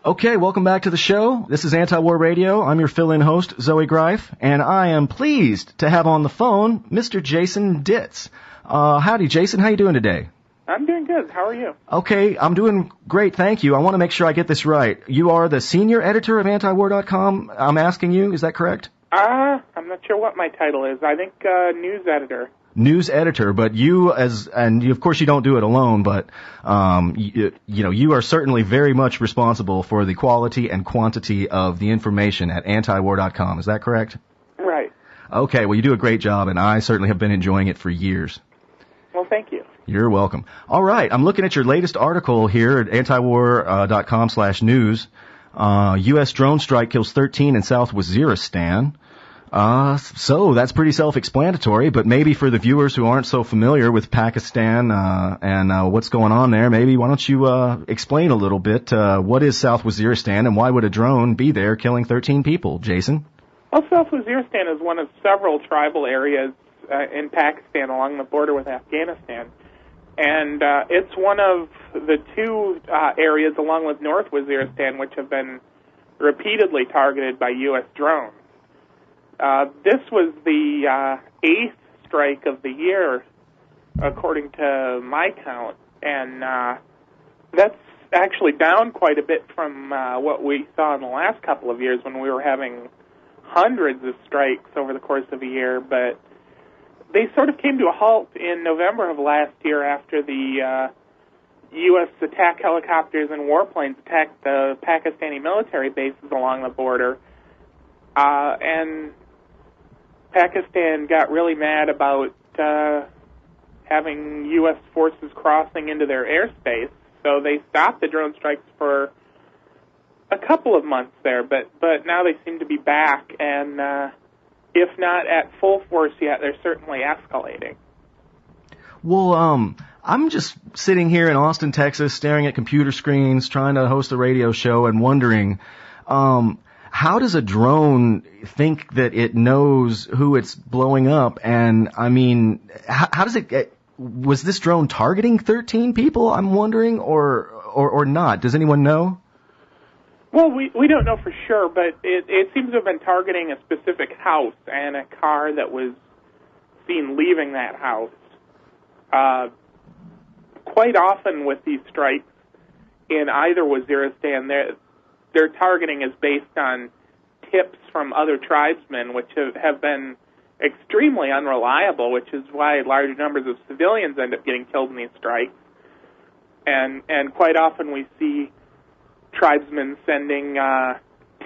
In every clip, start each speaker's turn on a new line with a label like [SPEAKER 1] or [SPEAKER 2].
[SPEAKER 1] Okay, welcome back to the show. This is Anti-War Radio. I'm your fill-in host, Zoe Greif, and I am pleased to have on the phone Mr. Jason Ditz. Howdy, Jason. How you doing today?
[SPEAKER 2] I'm doing good. How are you?
[SPEAKER 1] Okay, I'm doing great, thank you. I want to make sure I get this right. You are the senior editor of antiwar.com, I'm asking you, is that correct?
[SPEAKER 2] I'm not sure what my title is. I think news editor.
[SPEAKER 1] News editor, but you of course you don't do it alone, but you are certainly very much responsible for the quality and quantity of the information at antiwar.com. Is that correct?
[SPEAKER 2] Right.
[SPEAKER 1] Okay, well you do a great job, and I certainly have been enjoying it for years.
[SPEAKER 2] Well, thank you.
[SPEAKER 1] You're welcome. All right, I'm looking at your latest article here at antiwar.com/news. U.S. drone strike kills 13 in South Waziristan. So that's pretty self-explanatory, but maybe for the viewers who aren't so familiar with Pakistan and what's going on there, maybe why don't you explain a little bit what is South Waziristan and why would a drone be there killing 13 people, Jason?
[SPEAKER 2] Well, South Waziristan is one of several tribal areas in Pakistan along the border with Afghanistan, and it's one of the two areas along with North Waziristan which have been repeatedly targeted by U.S. drones. This was the eighth strike of the year, according to my count, and that's actually down quite a bit from what we saw in the last couple of years when we were having hundreds of strikes over the course of a year. But they sort of came to a halt in November of last year after the U.S. attack helicopters and warplanes attacked the Pakistani military bases along the border, and Pakistan got really mad about having U.S. forces crossing into their airspace, so they stopped the drone strikes for a couple of months there, but now they seem to be back, and if not at full force yet, they're certainly escalating.
[SPEAKER 1] Well, I'm just sitting here in Austin, Texas, staring at computer screens, trying to host a radio show and wondering, how does a drone think that it knows who it's blowing up? And, I mean, how does it get... Was this drone targeting 13 people, I'm wondering, or not? Does anyone know?
[SPEAKER 2] Well, we don't know for sure, but it seems to have been targeting a specific house and a car that was seen leaving that house. Quite often with these strikes in either Waziristan, their targeting is based on tips from other tribesmen, which have been extremely unreliable, which is why large numbers of civilians end up getting killed in these strikes. And quite often we see tribesmen sending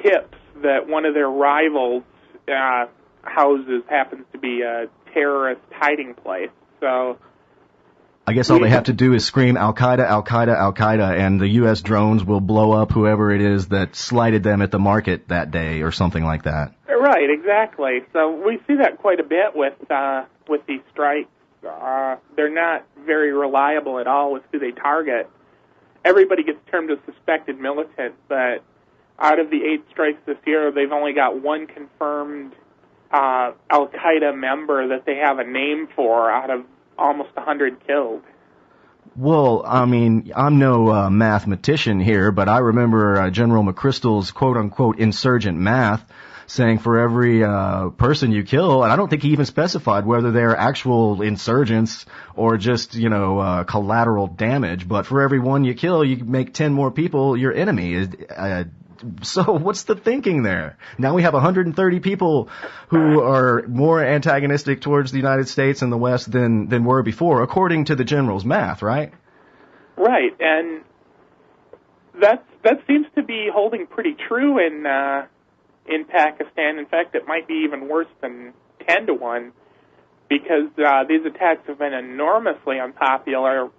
[SPEAKER 2] tips that one of their rivals' houses happens to be a terrorist hiding place. So
[SPEAKER 1] I guess all they have to do is scream Al-Qaeda, Al-Qaeda, Al-Qaeda, and the U.S. drones will blow up whoever it is that slighted them at the market that day or something like that.
[SPEAKER 2] Right, exactly. So we see that quite a bit with these strikes. They're not very reliable at all with who they target. Everybody gets termed a suspected militant, but out of the 8 strikes this year, they've only got one confirmed Al-Qaeda member that they have a name for out of almost 100 killed.
[SPEAKER 1] Well, I mean, I'm no mathematician here, but I remember General McChrystal's quote-unquote insurgent math saying for every person you kill, and I don't think he even specified whether they're actual insurgents or just, collateral damage, but for every one you kill, you make 10 more people your enemy. So what's the thinking there? Now we have 130 people who are more antagonistic towards the United States and the West than were before, according to the general's math, right?
[SPEAKER 2] Right, and that seems to be holding pretty true in Pakistan. In fact, it might be even worse than 10-1, because these attacks have been enormously unpopular.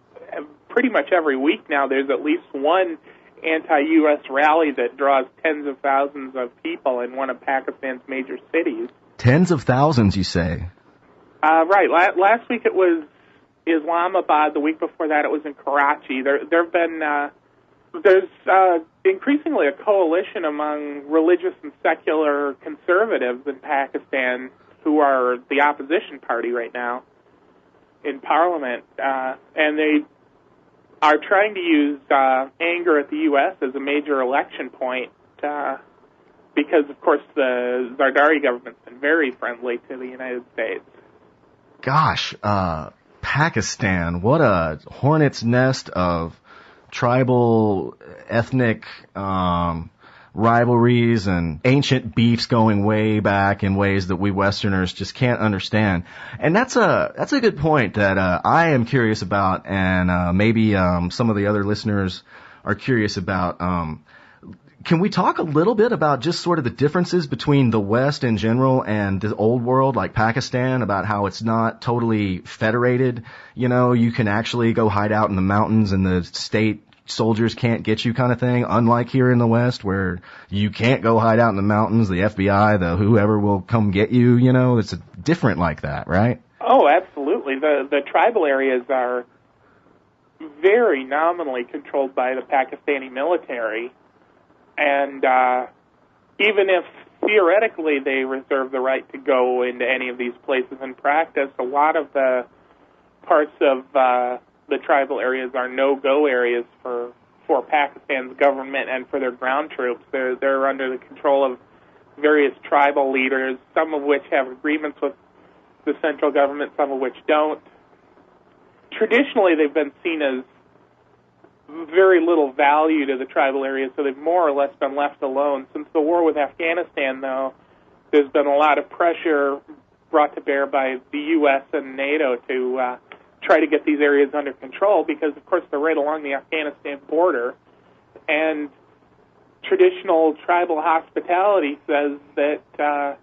[SPEAKER 2] Pretty much every week now, there's at least one anti-U.S. rally that draws tens of thousands of people in one of Pakistan's major cities.
[SPEAKER 1] Tens of thousands, you say?
[SPEAKER 2] Right. Last week it was Islamabad. The week before that it was in Karachi. There's increasingly a coalition among religious and secular conservatives in Pakistan who are the opposition party right now in parliament, and they are trying to use anger at the U.S. as a major election point because, of course, the Zardari government's been very friendly to the United States.
[SPEAKER 1] Gosh, Pakistan, what a hornet's nest of tribal, ethnic rivalries and ancient beefs going way back in ways that we Westerners just can't understand. And that's a good point that I am curious about, and maybe some of the other listeners are curious about. Can we talk a little bit about just sort of the differences between the West in general and the old world, like Pakistan, about how it's not totally federated? You know, you can actually go hide out in the mountains and the state soldiers can't get you kind of thing, unlike here in the West where you can't go hide out in the mountains. The FBI, the whoever will come get you, you know, it's different like that, right?
[SPEAKER 2] Oh, absolutely. The tribal areas are very nominally controlled by the Pakistani military. And even if theoretically they reserve the right to go into any of these places in practice, a lot of the parts of the tribal areas are no-go areas for Pakistan's government and for their ground troops. They're under the control of various tribal leaders, some of which have agreements with the central government, some of which don't. Traditionally, they've been seen as very little value to the tribal areas, so they've more or less been left alone. Since the war with Afghanistan, though, there's been a lot of pressure brought to bear by the U.S. and NATO to try to get these areas under control because, of course, they're right along the Afghanistan border. And traditional tribal hospitality says that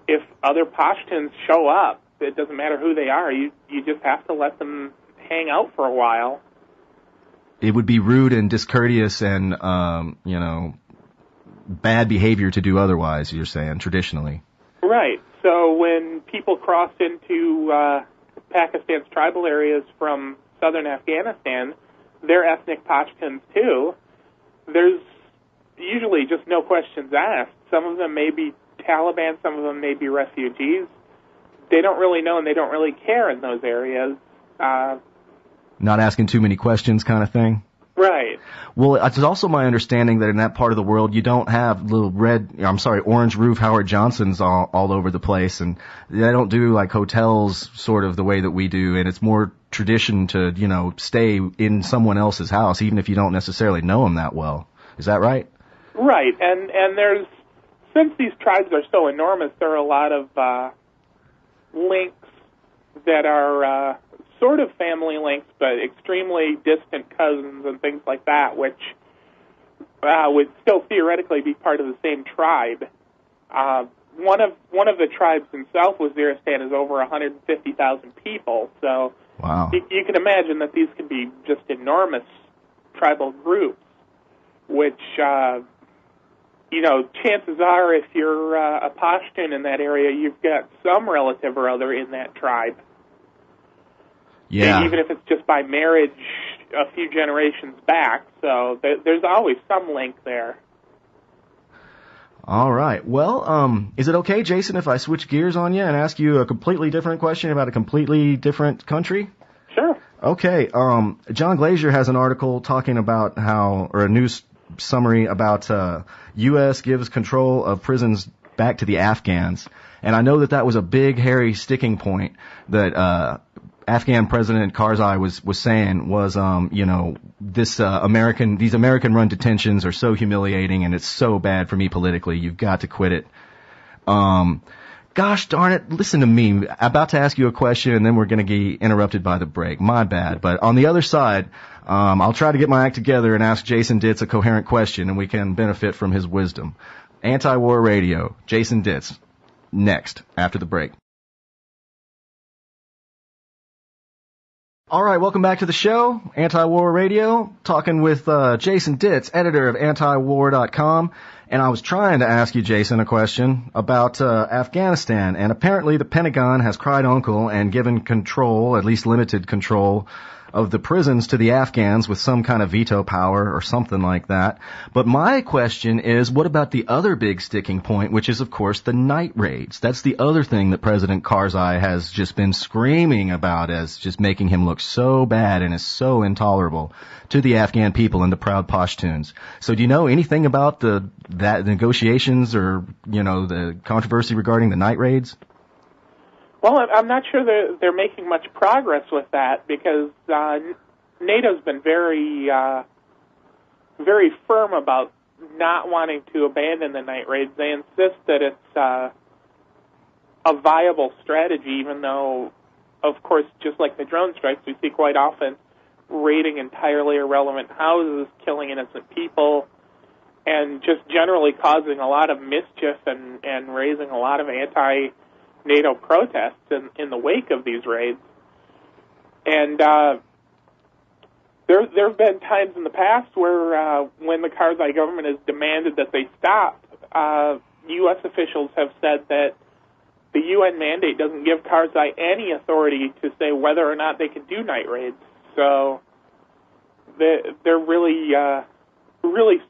[SPEAKER 2] if other Pashtuns show up, it doesn't matter who they are, you just have to let them hang out for a while.
[SPEAKER 1] It would be rude and discourteous and, you know, bad behavior to do otherwise, you're saying, traditionally.
[SPEAKER 2] Right. So when people cross into Pakistan's tribal areas from southern Afghanistan, they're ethnic Pashtuns too. There's usually just no questions asked. Some of them may be Taliban, some of them may be refugees. They don't really know and they don't really care in those areas.
[SPEAKER 1] Not asking too many questions kind of thing?
[SPEAKER 2] Right.
[SPEAKER 1] Well, it's also my understanding that in that part of the world, you don't have little orange roof Howard Johnsons all over the place, and they don't do like hotels sort of the way that we do, and it's more tradition to, you know, stay in someone else's house, even if you don't necessarily know them that well. Is that right?
[SPEAKER 2] Right, and there's, since these tribes are so enormous, there are a lot of links that are sort of family links, but extremely distant cousins and things like that, which would still theoretically be part of the same tribe. One of the tribes in South Waziristan is over 150,000 people, so
[SPEAKER 1] wow.
[SPEAKER 2] You can imagine that these can be just enormous tribal groups, which, you know, chances are if you're a Pashtun in that area, you've got some relative or other in that tribe.
[SPEAKER 1] Yeah.
[SPEAKER 2] Even if it's just by marriage a few generations back. So there's always some link there.
[SPEAKER 1] All right. Well, is it okay, Jason, if I switch gears on you and ask you a completely different question about a completely different country?
[SPEAKER 2] Sure.
[SPEAKER 1] Okay. John Glazier has an article talking about or a news summary about U.S. gives control of prisons back to the Afghans. And I know that was a big, hairy sticking point that Afghan President Karzai was saying was, you know, these American-run detentions are so humiliating and it's so bad for me politically. You've got to quit it. Gosh darn it, listen to me. I'm about to ask you a question and then we're going to get interrupted by the break. My bad. But on the other side, I'll try to get my act together and ask Jason Ditz a coherent question and we can benefit from his wisdom. Anti-War Radio, Jason Ditz. Next, after the break. All right, welcome back to the show, Anti-War Radio, talking with Jason Ditz, editor of antiwar.com. And I was trying to ask you, Jason, a question about Afghanistan. And apparently the Pentagon has cried uncle and given control, at least limited control, of the prisons to the Afghans with some kind of veto power or something like that. But my question is, what about the other big sticking point, which is, of course, the night raids? That's the other thing that President Karzai has just been screaming about as just making him look so bad and is so intolerable to the Afghan people and the proud Pashtuns. So do you know anything about the negotiations or, the controversy regarding the night raids?
[SPEAKER 2] Well, I'm not sure they're making much progress with that because NATO's been very firm about not wanting to abandon the night raids. They insist that it's a viable strategy, even though, of course, just like the drone strikes, we see quite often raiding entirely irrelevant houses, killing innocent people, and just generally causing a lot of mischief and raising a lot of anti-NATO protests in the wake of these raids. And there have been times in the past where when the Karzai government has demanded that they stop, U.S. officials have said that the UN mandate doesn't give Karzai any authority to say whether or not they can do night raids. So they're really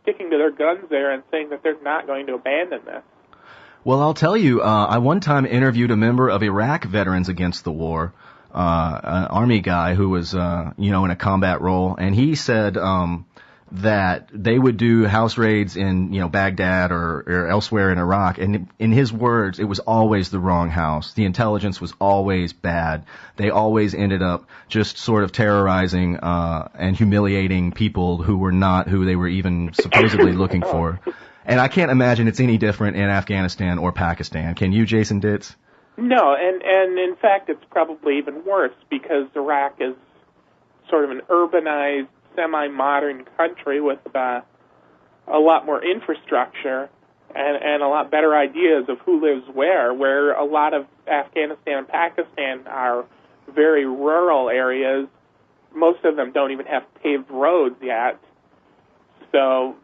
[SPEAKER 2] sticking to their guns there and saying that they're not going to abandon this.
[SPEAKER 1] Well, I'll tell you, I one time interviewed a member of Iraq Veterans Against the War, an Army guy who was, in a combat role, and he said that they would do house raids in, Baghdad or elsewhere in Iraq, and in his words, it was always the wrong house. The intelligence was always bad. They always ended up just sort of terrorizing and humiliating people who were not who they were even supposedly looking for. And I can't imagine it's any different in Afghanistan or Pakistan. Can you, Jason Ditz?
[SPEAKER 2] No, and in fact, it's probably even worse because Iraq is sort of an urbanized, semi-modern country with a lot more infrastructure and a lot better ideas of who lives where a lot of Afghanistan and Pakistan are very rural areas. Most of them don't even have paved roads yet. So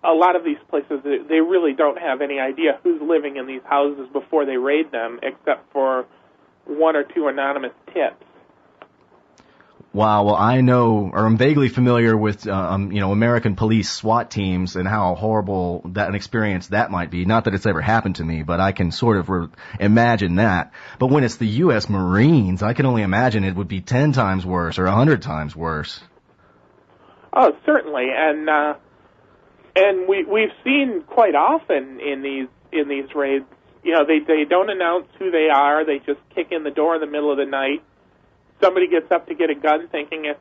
[SPEAKER 2] a lot of these places, they really don't have any idea who's living in these houses before they raid them, except for one or two anonymous tips.
[SPEAKER 1] Wow, well, I know, or I'm vaguely familiar with, American police SWAT teams and how horrible an experience that might be. Not that it's ever happened to me, but I can sort of imagine that. But when it's the U.S. Marines, I can only imagine it would be 10 times worse or 100 times worse.
[SPEAKER 2] Oh, certainly, and we've seen quite often in these raids, they don't announce who they are. They just kick in the door in the middle of the night. Somebody gets up to get a gun thinking it's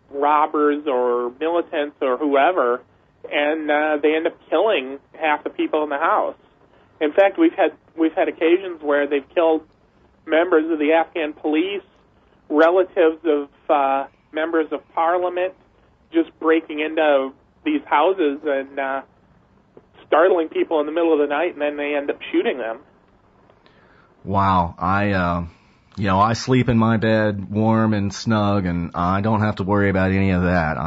[SPEAKER 2] robbers or militants or whoever, and they end up killing half the people in the house. In fact, we've had occasions where they've killed members of the Afghan police, relatives of members of parliament, just breaking into these houses and startling people in the middle of the night, and then they end up shooting them. Wow,
[SPEAKER 1] I sleep in my bed warm and snug, and I don't have to worry about any of that.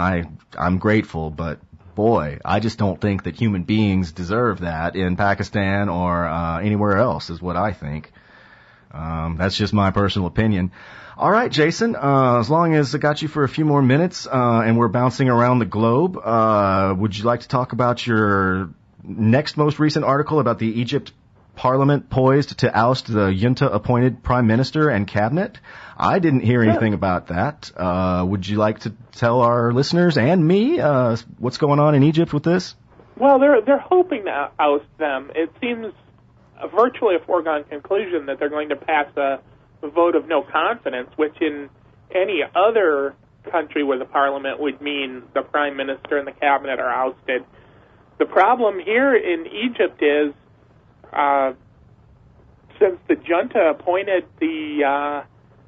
[SPEAKER 1] I'm grateful, but boy, I just don't think that human beings deserve that in Pakistan or anywhere else, is what I think. That's just my personal opinion. All right, Jason, as long as I got you for a few more minutes and we're bouncing around the globe, would you like to talk about your next most recent article about the Egypt Parliament poised to oust the junta-appointed prime minister and cabinet? I didn't hear anything about that. Would you like to tell our listeners and me what's going on in Egypt with this?
[SPEAKER 2] Well, they're hoping to oust them. It seems virtually a foregone conclusion that they're going to pass a vote of no confidence, which in any other country with a parliament would mean the prime minister and the cabinet are ousted. The problem here in Egypt is since the junta appointed the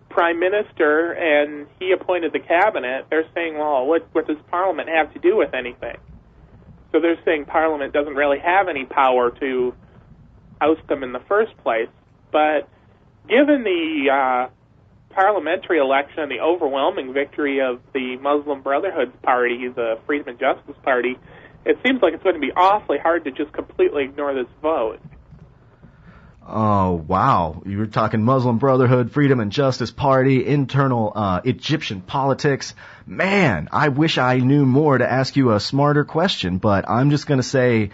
[SPEAKER 2] prime minister and he appointed the cabinet, they're saying, well, what does Parliament have to do with anything? So they're saying Parliament doesn't really have any power to oust them in the first place. But given the parliamentary election and the overwhelming victory of the Muslim Brotherhood's party, the Freedom and Justice Party, it seems like it's going to be awfully hard to just completely ignore this vote.
[SPEAKER 1] Oh, wow. You were talking Muslim Brotherhood, Freedom and Justice Party, internal Egyptian politics. Man, I wish I knew more to ask you a smarter question, but I'm just going to say,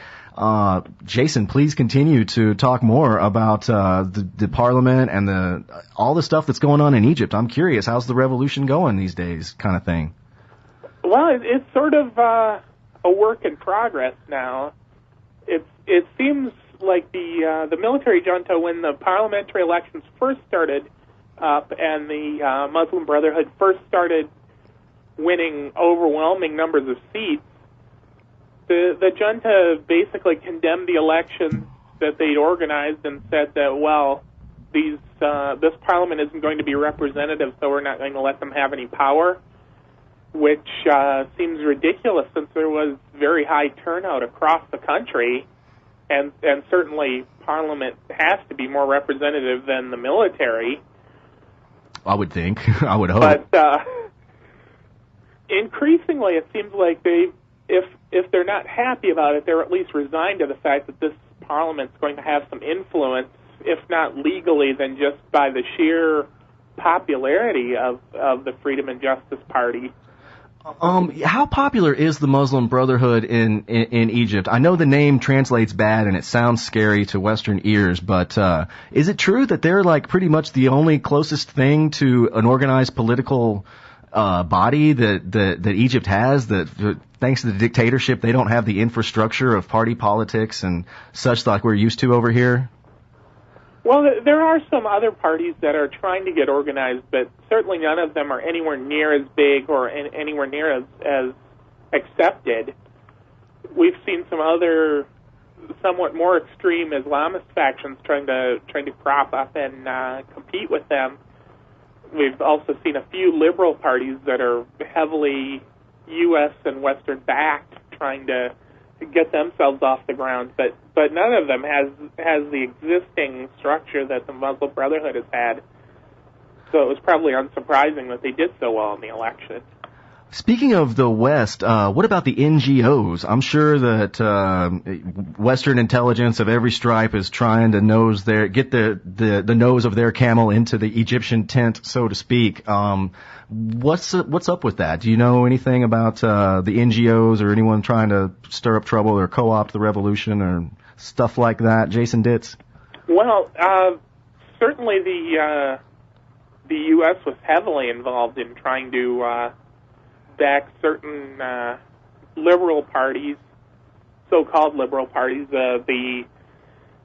[SPEAKER 1] Jason, please continue to talk more about the parliament and all the stuff that's going on in Egypt. I'm curious, how's the revolution going these days, kind of thing?
[SPEAKER 2] Well, it's sort of a work in progress now. It seems like the military junta, when the parliamentary elections first started up and the Muslim Brotherhood first started winning overwhelming numbers of seats, the junta basically condemned the elections that they'd organized and said that, well, this parliament isn't going to be representative, so we're not going to let them have any power, which seems ridiculous since there was very high turnout across the country. And certainly Parliament has to be more representative than the military.
[SPEAKER 1] I would think. I would hope.
[SPEAKER 2] But increasingly, it seems like if they're not happy about it, they're at least resigned to the fact that this Parliament's going to have some influence, if not legally, then just by the sheer popularity of the Freedom and Justice Party.
[SPEAKER 1] How popular is the Muslim Brotherhood in Egypt? I know the name translates bad and it sounds scary to Western ears, but is it true that they're like pretty much the only closest thing to an organized political body that Egypt has? That thanks to the dictatorship, they don't have the infrastructure of party politics and such like we're used to over here?
[SPEAKER 2] Well, there are some other parties that are trying to get organized, but certainly none of them are anywhere near as big or anywhere near as accepted. We've seen some other somewhat more extreme Islamist factions trying to prop up and compete with them. We've also seen a few liberal parties that are heavily U.S. and Western backed trying to get themselves off the ground, but none of them has the existing structure that the Muslim Brotherhood has had. So it was probably unsurprising that they did so well in the election.
[SPEAKER 1] Speaking of the West, what about the NGOs? I'm sure that Western intelligence of every stripe is trying to get the nose of their camel into the Egyptian tent, so to speak. What's up with that? Do you know anything about the NGOs or anyone trying to stir up trouble or co-opt the revolution or stuff like that? Jason Ditz?
[SPEAKER 2] Well, certainly the U.S. was heavily involved in trying to back certain liberal parties, so-called liberal parties. The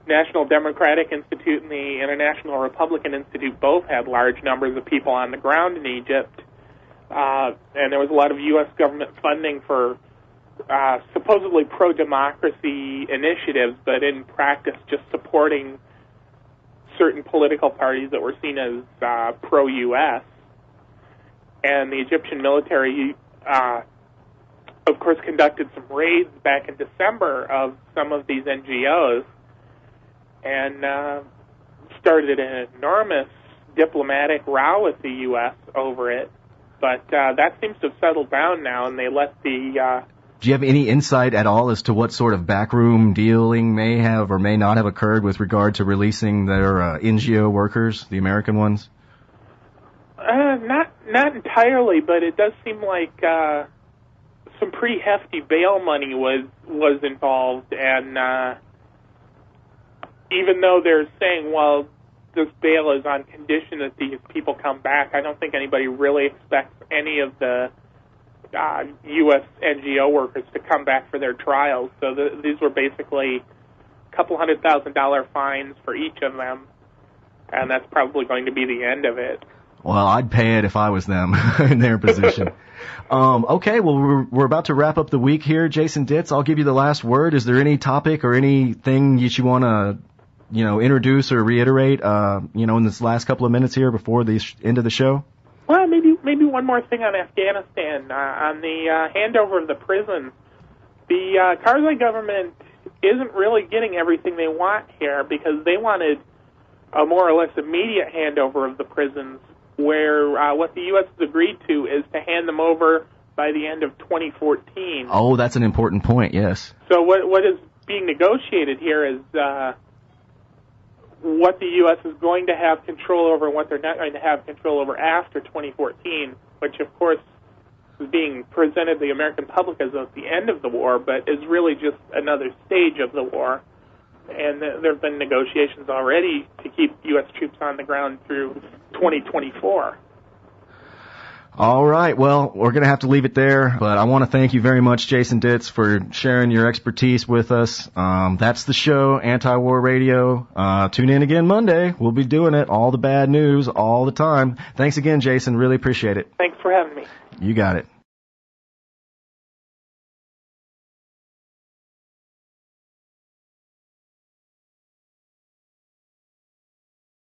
[SPEAKER 2] National Democratic Institute and the International Republican Institute both had large numbers of people on the ground in Egypt, and there was a lot of U.S. government funding for supposedly pro-democracy initiatives, but in practice just supporting certain political parties that were seen as pro-U.S. And the Egyptian military, of course, conducted some raids back in December of some of these NGOs and started an enormous diplomatic row with the U.S. over it. But that seems to have settled down now, and they let the...
[SPEAKER 1] Do you have any insight at all as to what sort of backroom dealing may have or may not have occurred with regard to releasing their NGO workers, the American ones?
[SPEAKER 2] Not entirely, but it does seem like some pretty hefty bail money was involved, and even though they're saying, well, this bail is on condition that these people come back, I don't think anybody really expects any of the U.S. NGO workers to come back for their trials. So these were basically a couple $100,000 fines for each of them, and that's probably going to be the end of it.
[SPEAKER 1] Well, I'd pay it if I was them in their position. Okay, well, we're about to wrap up the week here. Jason Ditz, I'll give you the last word. Is there any topic or anything that you want to, introduce or reiterate, in this last couple of minutes here before the end of the show?
[SPEAKER 2] Well, maybe one more thing on Afghanistan. On the handover of the prisons, the Karzai government isn't really getting everything they want here because they wanted a more or less immediate handover of the prisons, where what the U.S. has agreed to is to hand them over by the end of 2014.
[SPEAKER 1] Oh, that's an important point, yes.
[SPEAKER 2] So what is being negotiated here is what the U.S. is going to have control over and what they're not going to have control over after 2014, which, of course, is being presented to the American public as of the end of the war, but is really just another stage of the war. And there have been negotiations already to keep U.S. troops on the ground through 2024.
[SPEAKER 1] All right. Well, we're going to have to leave it there, but I want to thank you very much, Jason Ditz, for sharing your expertise with us. That's the show, Anti-War Radio. Tune in again Monday. We'll be doing it. All the bad news all the time. Thanks again, Jason. Really appreciate it.
[SPEAKER 2] Thanks for having me.
[SPEAKER 1] You got it.